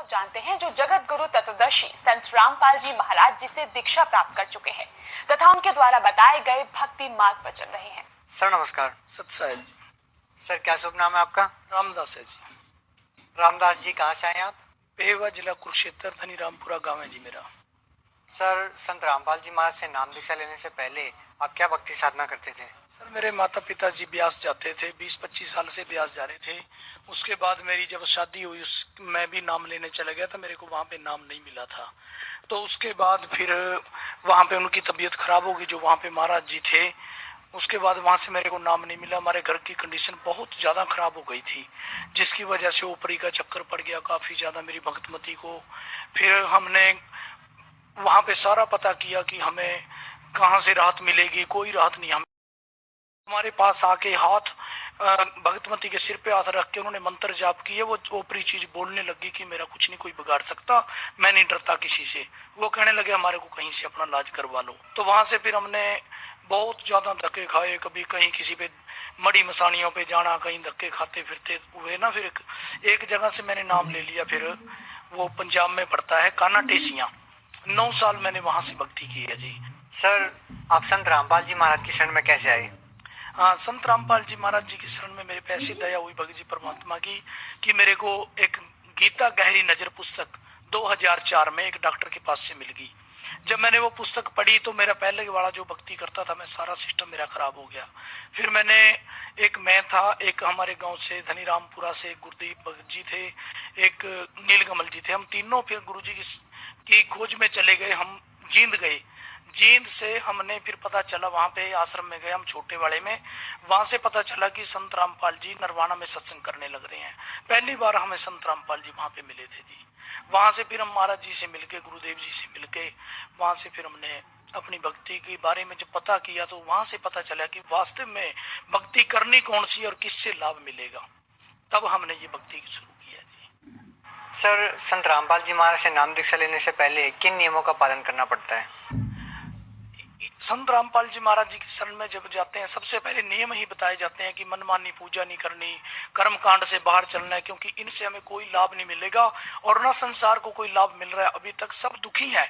जानते हैं जो जगत गुरु तत्वदर्शी संत रामपाल जी महाराज जी से दीक्षा प्राप्त कर चुके हैं तथा उनके द्वारा बताए गए भक्ति मार्ग पर चल रहे हैं। सर नमस्कार। सत्साहिब। सर क्या शुभ नाम है आपका? रामदास है जी। रामदास जी कहाँ से आए आप? पेहवा जिला कुरुक्षेत्र धनी रामपुरा गाँव है जी मेरा। सर संत रामपाल जी महाराज से नाम दीक्षा लेने से पहले आप क्या भक्ति साधना करते थे? सर मेरे माता पिता जी ब्यास जाते थे, 20-25 साल से ब्यास जा रहे थे। उसके बाद मेरी जब शादी हुई मैं भी नाम लेने चला गया था, मेरे को वहाँ पे नाम नहीं मिला था। तो उसके बाद फिर वहाँ पे उनकी तबीयत खराब हो गई जो वहाँ पे महाराज जी थे। उसके बाद वहां से मेरे को नाम नहीं मिला। हमारे घर की कंडीशन बहुत ज्यादा खराब हो गई थी जिसकी वजह से ऊपरी का चक्कर पड़ गया काफी ज्यादा मेरी भक्तमती को। फिर हमने वहां पे सारा पता किया कि हमें कहाँ से राहत मिलेगी, कोई राहत नहीं। हमारे पास आके हाथ भगतमती के सिर पे हाथ रख के उन्होंने मंत्र जाप किए। वो ऊपरी चीज बोलने लगी कि मेरा कुछ नहीं कोई बिगाड़ सकता, मैं नहीं डरता किसी से। वो कहने लगे हमारे को कहीं से अपना इलाज करवा लो। तो वहां से फिर हमने बहुत ज्यादा धक्के खाए, कभी कहीं किसी पे मड़ी मसानियों पे जाना, कहीं धक्के खाते फिरते हुए ना। फिर एक जगह से मैंने नाम ले लिया, फिर वो पंजाब में पड़ता है काना टेसिया। 9 साल मैंने वहां से भक्ति की है जी। सर आप संत रामपाल जी महाराज की शरण में कैसे आए? हाँ, संत रामपाल जी महाराज जी की शरण में मेरे पे ऐसी दया हुई भगत जी परमात्मा की कि मेरे को एक गीता गहरी नजर पुस्तक 2004 में एक डॉक्टर के पास से मिल गई। जब मैंने वो पुस्तक पढ़ी तो मेरा पहले वाला जो भक्ति करता था मैं सारा सिस्टम मेरा खराब हो गया। फिर मैंने मैं था, एक हमारे गांव से धनी रामपुरा से गुरुदेव भगत जी थे, एक नीलकमल जी थे। हम तीनों फिर गुरु जी की खोज में चले गए। हम जींद गए। जींद से हमने फिर पता चला, वहां पे आश्रम में गए हम छोटे वाले में। वहां से पता चला कि संत रामपाल जी नरवाना में सत्संग करने लग रहे हैं। पहली बार हमें संत रामपाल जी वहां पे मिले थे जी। वहां से फिर हम महाराज जी से मिलके, गुरुदेव जी से मिलके, वहां से फिर हमने अपनी भक्ति के बारे में जब पता किया तो वहां से पता चला कि वास्तव में भक्ति करनी कौन सी और किससे लाभ मिलेगा। तब हमने ये भक्ति शुरू किया जी। सर संत रामपाल जी महाराज से नाम दीक्षा लेने से पहले किन नियमों का पालन करना पड़ता है? संत रामपाल जी महाराज जी की शरण में जब जाते हैं सबसे पहले नियम ही बताए जाते हैं कि मनमानी पूजा नहीं करनी, कर्म कांड से बाहर चलना है, क्योंकि इनसे हमें कोई लाभ नहीं मिलेगा और ना संसार को कोई लाभ मिल रहा है। अभी तक सब दुखी है।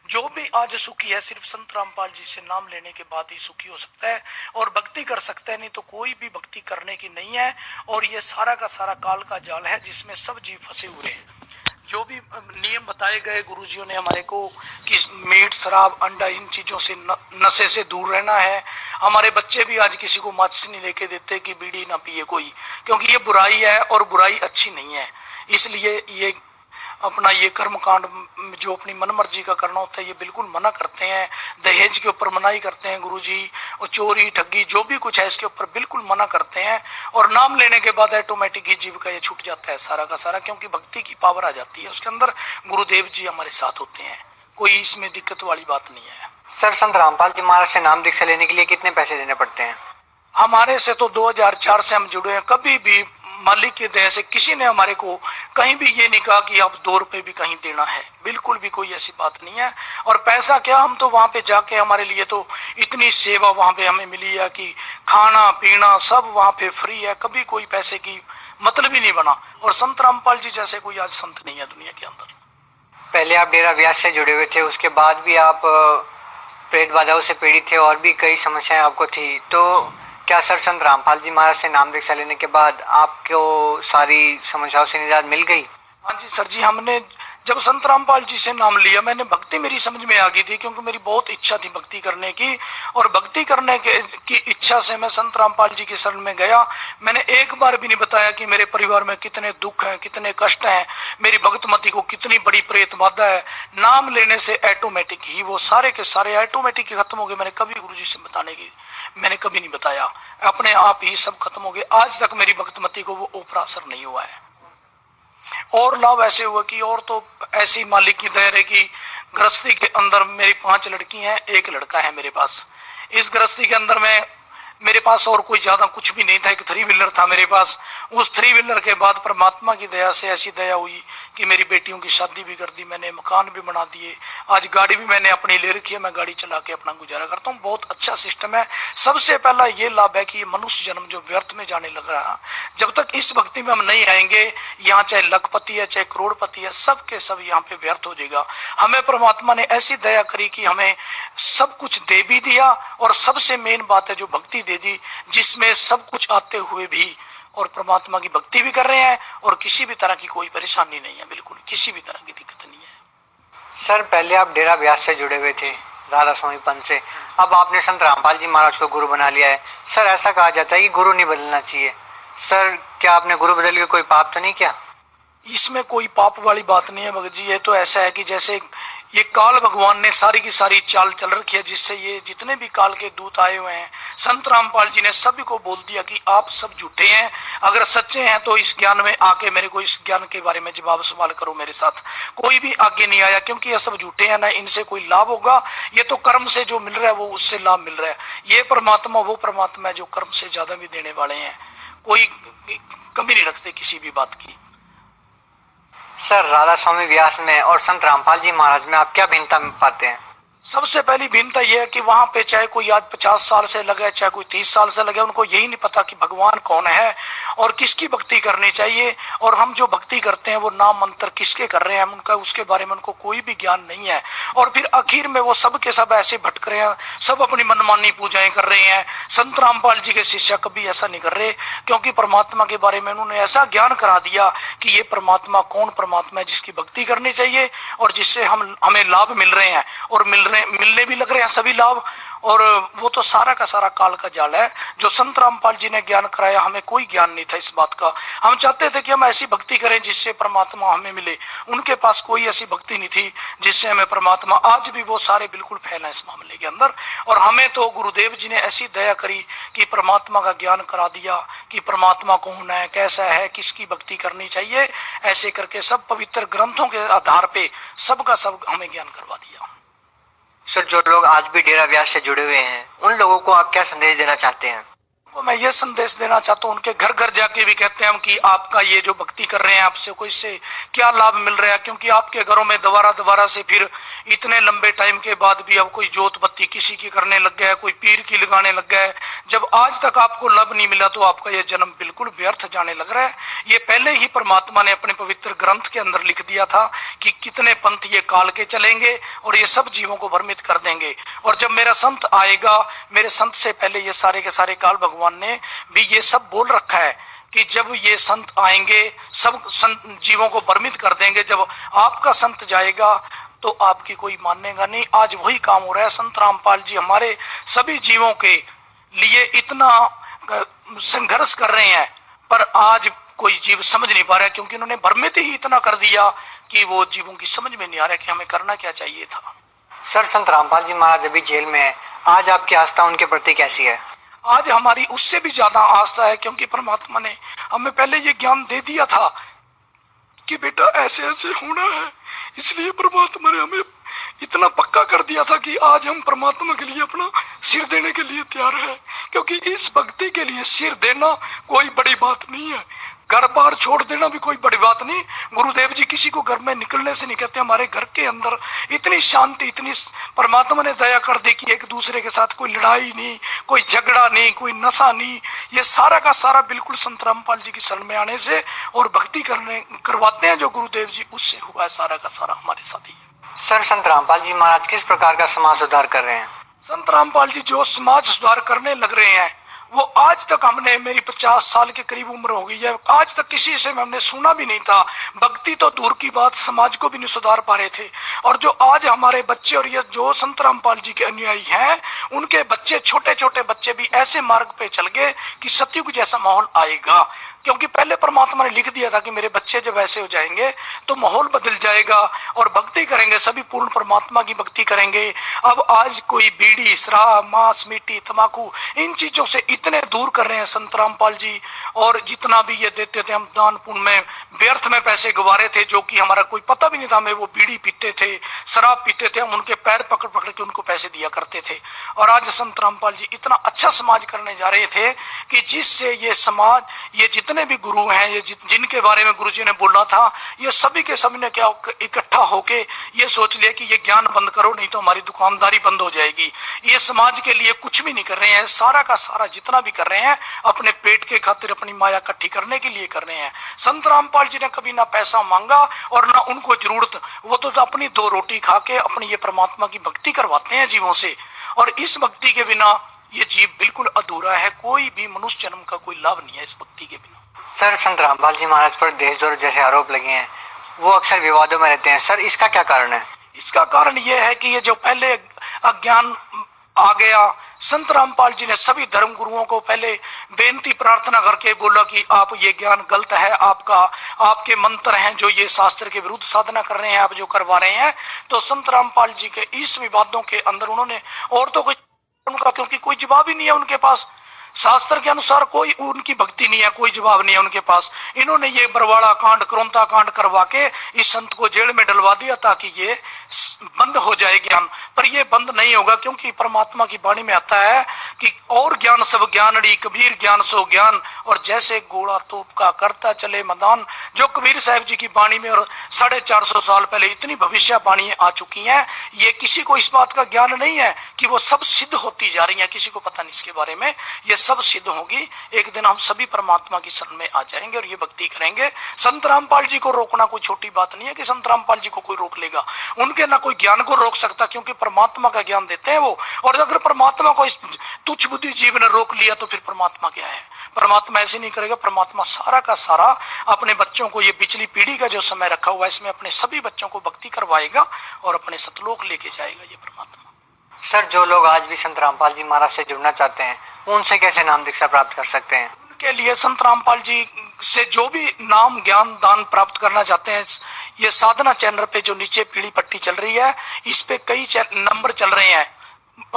जो भी आज सुखी है सिर्फ संत रामपाल जी से नाम लेने के बाद ही सुखी हो सकता है और भक्ति कर सकता है, नहीं तो कोई भी भक्ति करने की नहीं है। और ये सारा का सारा काल का जाल है जिसमें सब जीव फंसे हुए हैं। जो भी नियम बताए गए गुरुजियों ने हमारे को कि मीट शराब अंडा इन चीजों से नशे से दूर रहना है। हमारे बच्चे भी आज किसी को माचिस नहीं लेके देते कि बीड़ी ना पिए कोई, क्योंकि ये बुराई है और बुराई अच्छी नहीं है। इसलिए ये अपना ये कर्म कांड जो अपनी मन मर्जी का करना होता है ये बिल्कुल मना करते हैं। दहेज के ऊपर मनाही करते हैं गुरुजी, और चोरी ठगी जो भी कुछ है इसके ऊपर बिल्कुल मना करते हैं। और नाम लेने के बाद ऑटोमेटिक ही जीव का ये छूट जाता है सारा का सारा, क्योंकि भक्ति की पावर आ जाती है उसके अंदर। गुरुदेव जी हमारे साथ होते हैं, कोई इसमें दिक्कत वाली बात नहीं है। सर संत रामपाल जी महाराज से नाम दीक्षा लेने के लिए कितने पैसे देने पड़ते हैं? हमारे से तो 2004 से हम जुड़े हैं। कभी भी मालिक की दया से किसी ने हमारे को कहीं भी ये नहीं कहा कि आप 2 रुपए भी कहीं देना है, बिल्कुल भी कोई ऐसी बात नहीं है। और पैसा क्या, हम तो वहां पे जाके हमारे लिए तो इतनी सेवा वहां पे हमें मिली है कि खाना पीना सब वहां पे फ्री है। कभी कोई पैसे की मतलब ही नहीं बना। और संत रामपाल जी जैसे कोई आज संत नहीं है दुनिया के अंदर। पहले आप डेरा व्यास से जुड़े हुए थे, उसके बाद भी आप प्रेत बाधाओं से पीड़ित थे और भी कई समस्याएं आपको थी, तो क्या सर संत रामपाल जी महाराज से नाम दीक्षा लेने के बाद आपको सारी समस्याओं से निजात मिल गई? हाँ जी सर जी, हमने जब संत रामपाल जी से नाम लिया मैंने भक्ति मेरी समझ में आ गई थी, क्योंकि मेरी बहुत इच्छा थी भक्ति करने की। और भक्ति करने की इच्छा से मैं संत रामपाल जी की शरण में गया। मैंने एक बार भी नहीं बताया कि मेरे परिवार में कितने दुख हैं, कितने कष्ट हैं, मेरी भक्तमती को कितनी बड़ी प्रेत बाधा है। नाम लेने से ऑटोमेटिक ही वो सारे के सारे ऑटोमेटिक ही खत्म हो गए। मैंने कभी गुरु जी से बताने की मैंने कभी नहीं बताया, अपने आप ही सब खत्म हो गए। आज तक मेरी भक्तमती को वो ऊपर असर नहीं हुआ है। और लाभ ऐसे हुआ कि और तो ऐसी मालिक की दया है कि गृहस्थी के अंदर मेरी 5 लड़की हैं, 1 लड़का है मेरे पास। इस गृहस्थी के अंदर में मेरे पास और कोई ज्यादा कुछ भी नहीं था। एक 3 व्हीलर था मेरे पास। उस 3 व्हीलर के बाद परमात्मा की दया से ऐसी दया हुई कि कि मेरी बेटियों की शादी भी कर दी मैंने, मकान भी बना दिए, आज गाड़ी भी मैंने अपनी ले रखी है, मैं गाड़ी चला के अपना गुजारा करता हूँ। बहुत अच्छा सिस्टम है। सबसे पहला ये लाभ है कि ये मनुष्य जन्म जो व्यर्थ में जाने लग रहा है, जब तक इस भक्ति में हम नहीं आएंगे, यहाँ चाहे लखपति है चाहे करोड़पति है, सब के सब यहाँ पे व्यर्थ हो जाएगा। हमें परमात्मा ने ऐसी दया करी कि हमें सब कुछ दे भी दिया, और सबसे मेन बात है जो भक्ति दे दी, जिसमें सब कुछ आते हुए भी और परमात्मा की भक्ति भी कर रहे हैं, और किसी भी तरह की कोई परेशानी नहीं है, बिल्कुल किसी भी तरह की दिक्कत नहीं है। सर पहले आप डेरा व्यास से जुड़े हुए थे, राधा स्वामी पंथ से, अब आपने संत रामपाल जी महाराज को गुरु बना लिया है। सर ऐसा कहा जाता है कि गुरु नहीं बदलना चाहिए, सर क्या आपने गुरु बदल के कोई पाप तो नहीं किया? इसमें कोई पाप वाली बात नहीं है भगत जी। ये तो ऐसा है कि जैसे ये काल भगवान ने सारी की सारी चाल चल रखी है, जिससे ये जितने भी काल के दूत आए हुए हैं, संत रामपाल जी ने सभी को बोल दिया कि आप सब झूठे हैं, अगर सच्चे हैं तो इस ज्ञान में आके मेरे को इस ज्ञान के बारे में जवाब सवाल करो मेरे साथ। कोई भी आगे नहीं आया, क्योंकि ये सब झूठे हैं, ना इनसे कोई लाभ होगा, ये तो कर्म से जो मिल रहा है वो उससे लाभ मिल रहा है। ये परमात्मा वो परमात्मा है जो कर्म से ज्यादा भी देने वाले हैं, कोई कमी नहीं रखते किसी भी बात की। सर राधा स्वामी व्यास में और संत रामपाल जी महाराज में आप क्या भिन्नता पाते हैं? सबसे पहली भिन्नता यह है कि वहां पे चाहे कोई आज 50 साल से लगे चाहे कोई 30 साल से लगे, उनको यही नहीं पता कि भगवान कौन है और किसकी भक्ति करनी चाहिए, और हम जो भक्ति करते हैं वो नाम मंत्र किसके कर रहे हैं उनका उसके बारे में उनको कोई भी ज्ञान नहीं है। और फिर आखिर में वो सब के सब ऐसे भटक रहे हैं, सब अपनी मनमानी पूजाएं कर रहे हैं। संत रामपाल जी के शिष्य कभी ऐसा नहीं कर रहे, क्योंकि परमात्मा के बारे में उन्होंने ऐसा ज्ञान करा दिया कि ये परमात्मा कौन परमात्मा है जिसकी भक्ति करनी चाहिए और जिससे हमें लाभ मिल रहे हैं, और मिलने भी लग रहे हैं सभी लाभ। और वो तो सारा का सारा काल का जाल है जो संत रामपाल जी ने ज्ञान कराया। हमें कोई ज्ञान नहीं था इस बात का, हम चाहते थे कि हम ऐसी भक्ति करें जिससे परमात्मा हमें मिले, उनके पास कोई ऐसी भक्ति नहीं थी जिससे हमें परमात्मा, आज भी वो सारे बिल्कुल फैल है इस मामले के अंदर। और हमें तो गुरुदेव जी ने ऐसी दया करी कि परमात्मा का ज्ञान करा दिया कि परमात्मा कौन है, कैसा है, किसकी भक्ति करनी चाहिए, ऐसे करके सब पवित्र ग्रंथों के आधार पे सबका सब हमें ज्ञान करवा दिया। सर जो लोग आज भी डेरा व्यास से जुड़े हुए हैं उन लोगों को आप क्या संदेश देना चाहते हैं? मैं ये संदेश देना चाहता हूँ, उनके घर घर जाके भी कहते हैं हम कि आपका ये जो भक्ति कर रहे हैं आपसे कोई से क्या लाभ मिल रहा है, क्योंकि आपके घरों में दोबारा से फिर इतने लंबे टाइम के बाद भी अब कोई जोत बत्ती किसी की करने लग गया है, कोई पीर की लगाने लग गया है। जब आज तक आपको लाभ नहीं मिला तो आपका ये जन्म बिल्कुल व्यर्थ जाने लग रहा है। ये पहले ही परमात्मा ने अपने पवित्र ग्रंथ के अंदर लिख दिया था कि कितने पंथ ये काल के चलेंगे और ये सब जीवों को भ्रमित कर देंगे। और जब मेरा संत आएगा, मेरे संत से पहले ये सारे के सारे काल भगवान ने भी ये सब बोल रखा है कि जब ये संत आएंगे सब संत जीवों को भ्रमित कर देंगे। जब आपका संत जाएगा तो आपकी कोई मानेगा नहीं। आज वही काम हो रहा है। संत रामपाल जी हमारे सभी जीवों के लिए इतना संघर्ष कर रहे हैं, पर आज कोई जीव समझ नहीं पा रहा है, क्योंकि उन्होंने भ्रमित ही इतना कर दिया कि वो जीवों की समझ में नहीं आ रहा कि हमें करना क्या चाहिए था। सर संत रामपाल जी महाराज अभी जेल में है, आज आपकी आस्था उनके प्रति कैसी है? आज हमारी उससे भी ज्यादा आस्था है, क्योंकि परमात्मा ने हमें पहले ये ज्ञान दे दिया था कि बेटा ऐसे ऐसे होना है, इसलिए परमात्मा ने हमें इतना पक्का कर दिया था कि आज हम परमात्मा के लिए अपना सिर देने के लिए तैयार हैं। क्योंकि इस भक्ति के लिए सिर देना कोई बड़ी बात नहीं है, घर बार छोड़ देना भी कोई बड़ी बात नहीं। गुरुदेव जी किसी को घर में निकलने से नहीं कहते। हमारे घर के अंदर इतनी शांति, इतनी परमात्मा ने दया कर दी कि एक दूसरे के साथ कोई लड़ाई नहीं, कोई झगड़ा नहीं, कोई नशा नहीं। ये सारा का सारा बिल्कुल संत रामपाल जी की शरण में आने से और भक्ति करवाते हैं जो गुरुदेव जी, उससे हुआ है सारा का सारा हमारे साथ ही। सर संत रामपाल जी महाराज किस प्रकार का समाज सुधार कर रहे हैं? संत रामपाल जी जो समाज सुधार करने लग रहे हैं वो आज तक हमने, मेरी 50 साल के करीब उम्र हो गई है, आज तक किसी से हमने सुना भी नहीं था। भक्ति तो दूर की बात, समाज को भी नहीं सुधार पा रहे थे। और जो आज हमारे बच्चे और ये जो संत रामपाल जी के अनुयायी हैं, उनके बच्चे, छोटे छोटे बच्चे भी ऐसे मार्ग पे चल गए कि सतयुग जैसा माहौल आएगा। क्योंकि पहले परमात्मा ने लिख दिया था कि मेरे बच्चे जब ऐसे हो जाएंगे तो माहौल बदल जाएगा और भक्ति करेंगे, सभी पूर्ण परमात्मा की भक्ति करेंगे। अब आज कोई बीड़ी, शराब, मांस, मिट्टी, तंबाकू, इन चीजों से इतने दूर कर रहे हैं संत रामपाल जी। और जितना भी ये देते थे हम दान पुण्य में, व्यर्थ में पैसे गंवारे थे, जो कि हमारा कोई पता भी नहीं था। हमें वो बीड़ी पीते थे, शराब पीते थे, हम उनके पैर पकड़ पकड़ के उनको पैसे दिया करते थे। और आज संत रामपाल जी इतना अच्छा समाज करने जा रहे थे कि जिससे ये समाज, ये जितने भी गुरु हैं, ये जिनके बारे में गुरु जी ने बोला था, ये सभी के सभी ने क्या इकट्ठा होके ये सोच लिया कि ये ज्ञान बंद करो, नहीं तो हमारी दुकानदारी बंद हो जाएगी। ये समाज के लिए कुछ भी नहीं कर रहे हैं, सारा का सारा जितना भी कर रहे हैं अपने पेट के खातिर, अपनी माया इकट्ठी करने के लिए कर रहे हैं। संत रामपाल जी ने कभी ना पैसा मांगा और ना उनको जरूरत, वो तो अपनी 2 रोटी खा के अपनी ये परमात्मा की भक्ति करवाते हैं जीवों से। और इस भक्ति के बिना ये जीव बिल्कुल अधूरा है, कोई भी मनुष्य जन्म का कोई लाभ नहीं है इस भक्ति के बिना। सर, संत रामपाल जी महाराज पर देशद्रोह जैसे आरोप लगे हैं, वो अक्सर विवादों में रहते हैं। सर, इसका क्या कारण है? इसका कारण यह है कि ये जो पहले अज्ञान आ गया, संत रामपाल जी ने सभी धर्म गुरुओं को पहले बेनती प्रार्थना करके बोला कि आप ये ज्ञान गलत है, आपके मंत्र हैं जो ये शास्त्र के विरुद्ध साधना कर रहे हैं, आप जो करवा रहे हैं। तो संत रामपाल जी के इस विवादों के अंदर उन्होंने, और तो कोई उनका, क्योंकि कोई जवाब ही नहीं है उनके पास, शास्त्र के अनुसार कोई उनकी भक्ति नहीं है, कोई जवाब नहीं है उनके पास। इन्होंने ये बरवाड़ा कांड, क्रोंता कांड करवा के इस संत को जेल में डलवा दिया ताकि ये बंद हो जाए ज्ञान। पर ये बंद नहीं होगा, क्योंकि परमात्मा की वाणी में आता है कि और ज्ञान सब ज्ञानड़ी, कबीर ज्ञान सो ज्ञान, और जैसे गोला तोप का करता चले मैदान। जो कबीर साहब जी की वाणी में और 450 साल पहले इतनी भविष्यवाणी आ चुकी है, ये किसी को इस बात का ज्ञान नहीं है कि वो सब सिद्ध होती जा रही है, किसी को पता नहीं इसके बारे में। ये सब सिद्ध होगी, एक दिन हम सभी परमात्मा की शरण में आ जाएंगे और ये भक्ति करेंगे। संत रामपाल जी को रोकना कोई छोटी बात नहीं है कि संत रामपाल जी को कोई रोक लेगा, उनके ना कोई ज्ञान को रोक सकता, क्योंकि परमात्मा का ज्ञान देते हैं वो। और अगर परमात्मा को इस तुच्छ बुद्धि जीव ने रोक लिया तो फिर परमात्मा क्या है? परमात्मा ऐसे नहीं करेगा। परमात्मा सारा का सारा अपने बच्चों को, ये पिछली पीढ़ी का जो समय रखा हुआ है, इसमें अपने सभी बच्चों को भक्ति करवाएगा और अपने सतलोक लेके जाएगा ये परमात्मा। सर, जो लोग आज भी संत रामपाल जी महाराज से जुड़ना चाहते हैं, उनसे कैसे नाम दीक्षा प्राप्त कर सकते हैं? उनके लिए संत रामपाल जी से जो भी नाम ज्ञान दान प्राप्त करना चाहते हैं, ये साधना चैनल पे जो नीचे पीली पट्टी चल रही है, इस पे कई नंबर चल रहे हैं,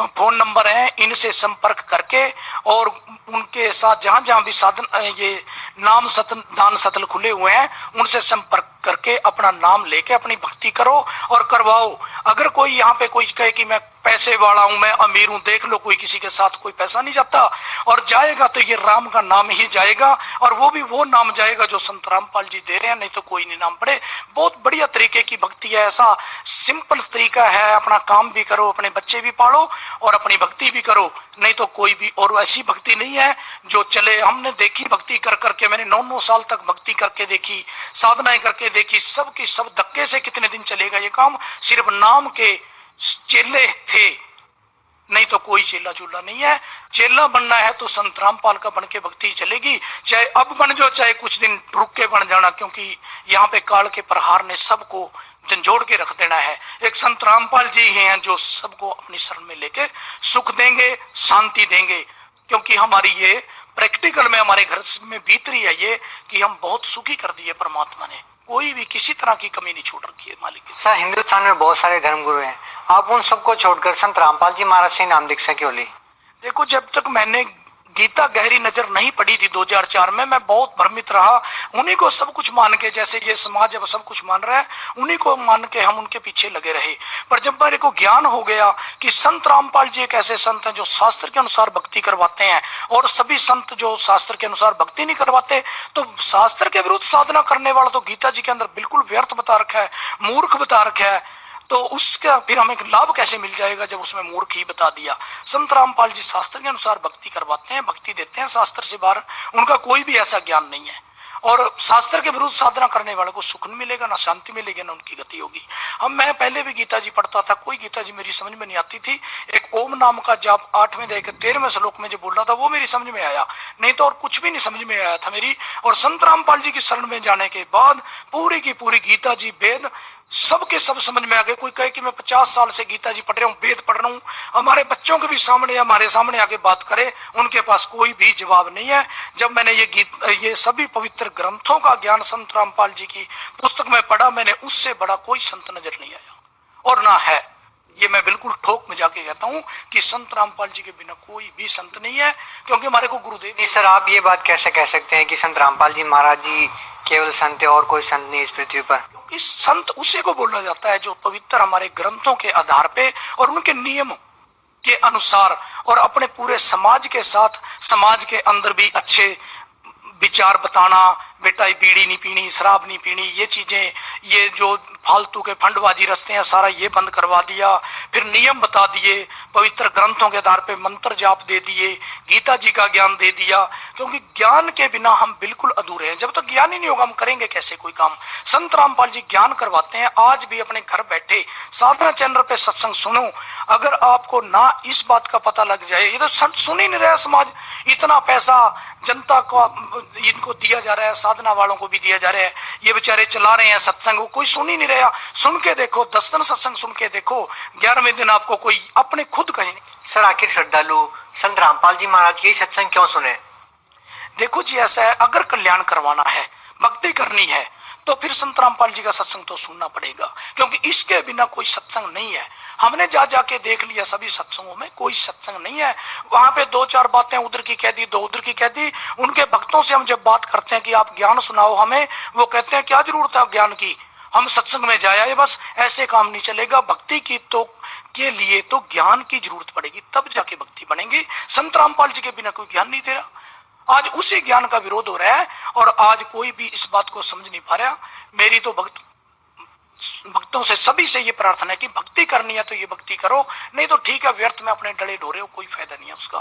फोन नंबर है, इनसे संपर्क करके और उनके साथ जहां जहां भी साधन, ये नाम सतन दान सतल खुले हुए हैं, उनसे संपर्क करके अपना नाम लेके अपनी भक्ति करो और करवाओ। अगर कोई यहाँ पे कोई कहे कि मैं पैसे वाला हूं, मैं अमीर हूं, देख लो कोई किसी के साथ कोई पैसा नहीं जाता, और जाएगा तो ये राम का नाम ही जाएगा, और वो भी वो नाम जाएगा जो संत रामपाल जी दे रहे हैं, नहीं तो कोई नहीं नाम पड़े। बहुत बढ़िया तरीके की भक्ति है, ऐसा सिंपल तरीका है, अपना काम भी करो, अपने बच्चे भी पालो और अपनी भक्ति भी करो, नहीं तो कोई भी। और ऐसी भक्ति नहीं है जो चले, हमने देखी भक्ति कर करके, मैंने 9 साल तक भक्ति करके देखी, साधनाएं करके देखी, सब की सब धक्के से कितने दिन चलेगा ये काम? सिर्फ नाम के चेले थे, नहीं तो कोई चेला चूला नहीं है। चेला बनना है तो संत रामपाल का बन के भक्ति चलेगी, चाहे अब बन जाओ चाहे कुछ दिन रुक के बन जाना, क्योंकि यहाँ पे काल के प्रहार ने सबको झंझोड़ के रख देना है। एक संत रामपाल जी ही हैं जो सबको अपनी शरण में लेके सुख देंगे, शांति देंगे, क्योंकि हमारी ये प्रैक्टिकल में हमारे घर में भीतरी है ये कि हम बहुत सुखी कर दिए परमात्मा ने, कोई भी किसी तरह की कमी नहीं छोड़ रखी है मालिक। सर, हिंदुस्तान में बहुत सारे धर्मगुरु हैं, आप उन सबको छोड़कर संत रामपाल जी महाराज से नाम दीक्षा क्यों ली? देखो, जब तक मैंने गीता गहरी नजर नहीं पड़ी थी 2004 में, मैं बहुत भ्रमित रहा, उन्हीं को सब कुछ मान के, जैसे ये समाज अब सब कुछ मान रहा है, उन्हीं को मान के हम उनके पीछे लगे रहे। पर जब मेरे को ज्ञान हो गया कि संत रामपाल जी एक ऐसे संत हैं जो शास्त्र के अनुसार भक्ति करवाते हैं, और सभी संत जो शास्त्र के अनुसार भक्ति नहीं करवाते, तो शास्त्र के विरुद्ध साधना करने वाला तो गीता जी के अंदर बिल्कुल व्यर्थ बता रखा है, मूर्ख बता रखा है, तो उसका फिर हमें लाभ कैसे मिल जाएगा जब उसमें मूर्ख ही बता दिया। संत रामपाल जी शास्त्र के अनुसार भक्ति करवाते हैं, भक्ति देते हैं, शास्त्र से बाहर उनका कोई भी ऐसा ज्ञान नहीं है, और शास्त्र के विरुद्ध साधना करने वाले को सुख नहीं मिलेगा, ना शांति मिलेगी, ना उनकी गति होगी। मैं पहले भी गीता जी पढ़ता था, कोई गीता जी मेरी समझ में नहीं आती थी। एक ओम नाम का जाप 8वें अध्याय के 13वें श्लोक में जो बोल रहा था वो मेरी समझ में आया, नहीं तो और कुछ भी नहीं समझ में आया था मेरी। और संत रामपाल जी की शरण में जाने के बाद पूरी की पूरी गीता जी वेद सबके सब समझ में आ गए। कोई कहे कि मैं 50 साल से गीता जी पढ़ रहा हूँ, वेद पढ़ रहा हूँ, हमारे बच्चों के भी सामने, हमारे सामने आके बात करे, उनके पास कोई भी जवाब नहीं है। जब मैंने ये सभी पवित्र ग्रंथों का ज्ञान संत रामपाल जी की पुस्तक में पढ़ा, मैंने उससे बड़ा कोई संत नजर नहीं आया और ना है। ये मैं बिल्कुल ठोक में जाके कहता हूँ कि संत रामपाल जी के बिना कोई भी संत नहीं है, क्योंकि हमारे को गुरुदेव। नहीं सर, आप ये बात कैसे कह सकते हैं कि संत रामपाल जी महाराज जी केवल संत है और कोई संत नहीं इस पृथ्वी पर? क्योंकि संत उसी को बोला जाता है जो पवित्र हमारे ग्रंथों के आधार पे और उनके नियम के अनुसार और अपने पूरे समाज के साथ, समाज के अंदर भी अच्छे विचार बताना, बेटा बीड़ी नहीं पीनी, शराब नहीं पीनी, ये चीजें, ये जो फालतू के फंडबाजी रस्ते हैं सारा ये बंद करवा दिया, फिर नियम बता दिए, पवित्र ग्रंथों के आधार पे मंत्र जाप दे दिए, गीता जी का ज्ञान दे दिया, क्योंकि ज्ञान के बिना हम बिल्कुल अधूरे हैं। जब तक ज्ञान ही नहीं होगा हम करेंगे कैसे कोई काम। संत रामपाल जी ज्ञान करवाते हैं। आज भी अपने घर बैठे साधना चैनल पे सत्संग सुनो, अगर आपको ना इस बात का पता लग जाए, ये तो सुन ही नहीं रहा समाज, इतना पैसा जनता को इनको दिया जा रहा है, साधना वालों को भी दिया जा रहा है, ये बेचारे चला रहे हैं सत्संग, कोई सुन ही नहीं रहा। सुन के देखो, 10 दिन सत्संग सुन के देखो, 11वें दिन आपको कोई अपने खुद कहे। सर आखिर श्रद्धालु संत रामपाल जी महाराज के सत्संग क्यों सुने? देखो जी, ऐसा है, अगर कल्याण करवाना है, भक्ति करनी है, तो फिर संत रामपाल जी का सत्संग तो सुनना पड़ेगा, क्योंकि इसके बिना कोई सत्संग नहीं है। हमने जा जाके देख लिया, सभी सत्संगों में कोई सत्संग नहीं है। वहां पे 2-4 बातें उधर की कह दी, 2 उधर की कह दी। उनके भक्तों से हम जब बात करते हैं कि आप ज्ञान सुनाओ हमें, वो कहते हैं क्या जरूरत है ज्ञान की, हम सत्संग में जाया है बस, ऐसे काम नहीं चलेगा। भक्ति की तो के लिए तो ज्ञान की जरूरत पड़ेगी, तब जाके भक्ति बनेगी। संत रामपाल जी के बिना कोई ज्ञान नहीं दे रहा। आज उसी ज्ञान का विरोध हो रहा है और आज कोई भी इस बात को समझ नहीं पा रहा। मेरी तो भक्तों से, सभी से ये प्रार्थना है कि भक्ति करनी है तो ये भक्ति करो, नहीं तो ठीक है, व्यर्थ में अपने डले ढोरे हो, कोई फायदा नहीं है उसका,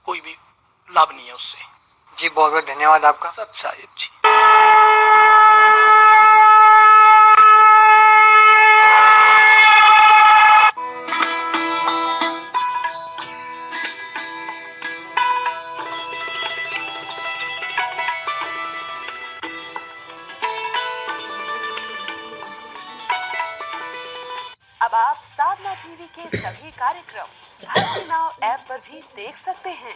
कोई भी लाभ नहीं है उससे। जी बहुत बहुत धन्यवाद आपका। सत साहिब जी। अब आप साधना टीवी के सभी कार्यक्रम भक्ति नाव ऐप पर भी देख सकते हैं।